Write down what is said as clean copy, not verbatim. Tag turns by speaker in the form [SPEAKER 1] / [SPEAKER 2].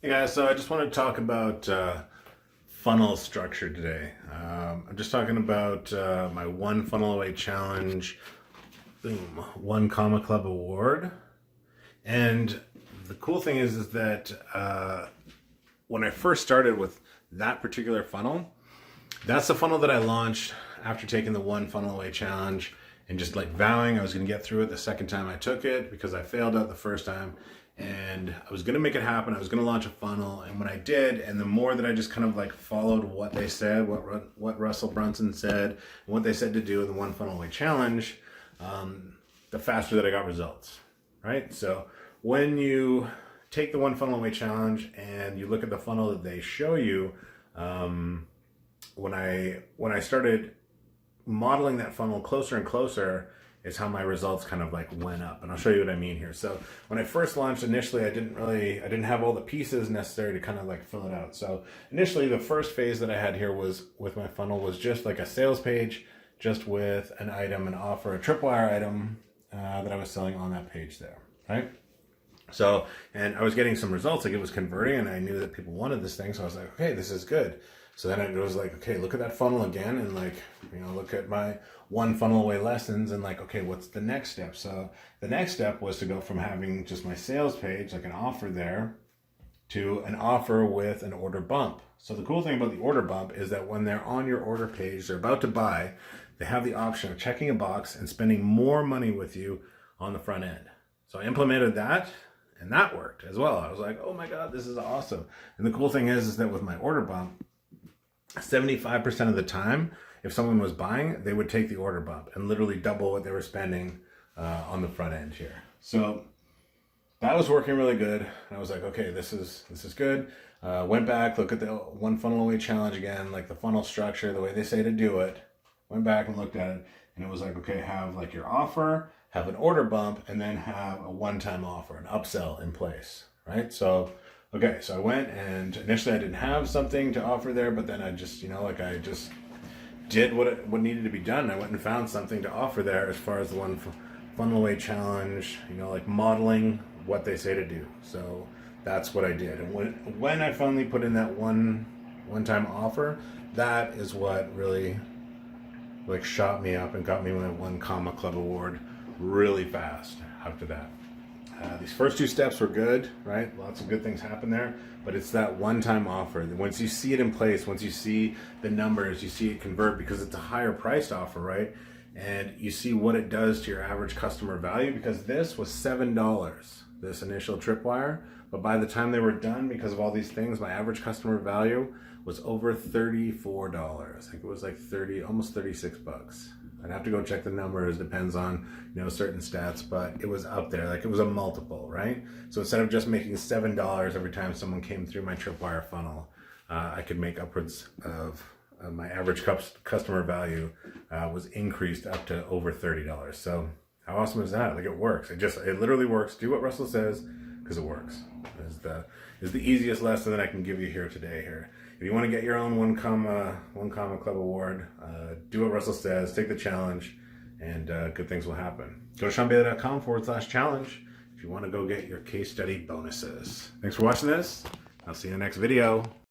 [SPEAKER 1] Hey guys, so I just want to talk about funnel structure today. I'm just talking about my one funnel away challenge, boom, one comma club award. And the cool thing is that when I first started with that particular funnel, that's the funnel that I launched after taking the one funnel away challenge and just like vowing I was going to get through it the second time I took it because I failed out the first time. And I was going to make it happen. I was going to launch a funnel. And when I did, and the more that I just kind of like followed what they said, what Russell Brunson said, and what they said to do in the one funnel away challenge, the faster that I got results, right? So when you take the one funnel away challenge and you look at the funnel that they show you, when I started modeling that funnel closer and closer is how my results kind of like went up. And I'll show you what I mean here. So when I first launched initially, I didn't have all the pieces necessary to kind of like fill it out. So initially the first phase that I had here was with my funnel was just like a sales page, just with an item, an offer, a tripwire item that I was selling on that page there, right? So, and I was getting some results, like it was converting and I knew that people wanted this thing. So I was like, okay, this is good. So then it was like, okay, look at that funnel again and like, look at my one funnel away lessons and like, okay, what's the next step? So the next step was to go from having just my sales page, like an offer there, to an offer with an order bump. So the cool thing about the order bump is that when they're on your order page, they're about to buy, they have the option of checking a box and spending more money with you on the front end. So I implemented that and that worked as well. I was like, oh my God, this is awesome. And the cool thing is that with my order bump, 75% of the time, if someone was buying, they would take the order bump and literally double what they were spending on the front end here. So that was working really good. And I was like, okay, this is good. Went back, look at the one funnel away challenge again, like the funnel structure, the way they say to do it. Went back and looked at it, and it was like, okay, have like your offer, have an order bump, and then have a one-time offer, an upsell in place, right? So okay, so I went and initially I didn't have something to offer there, but then I just, I just did what needed to be done. I went and found something to offer there as far as the one funnel away challenge, like modeling what they say to do. So that's what I did. And when I finally put in that one-time offer, that is what really like shot me up and got me my one comma club award really fast after that. These first two steps were good, right? Lots of good things happen there, but it's that one-time offer. Once you see it in place, once you see the numbers, you see it convert because it's a higher priced offer, right? And you see what it does to your average customer value because this was $7, this initial tripwire, but by the time they were done, because of all these things, my average customer value was over $34. I think it was like almost 36 bucks. I'd have to go check the numbers, depends on, certain stats, but it was up there, like it was a multiple, right? So instead of just making $7 every time someone came through my tripwire funnel, I could make upwards of my average customer value was increased up to over $30. So how awesome is that? Like it works. It literally works. Do what Russell says because it works. Is the easiest lesson that I can give you here today here. If you want to get your own one comma club award, do what Russell says, take the challenge, and good things will happen. Go to ShawnBayley.com/challenge if you want to go get your case study bonuses. Thanks for watching this. I'll see you in the next video.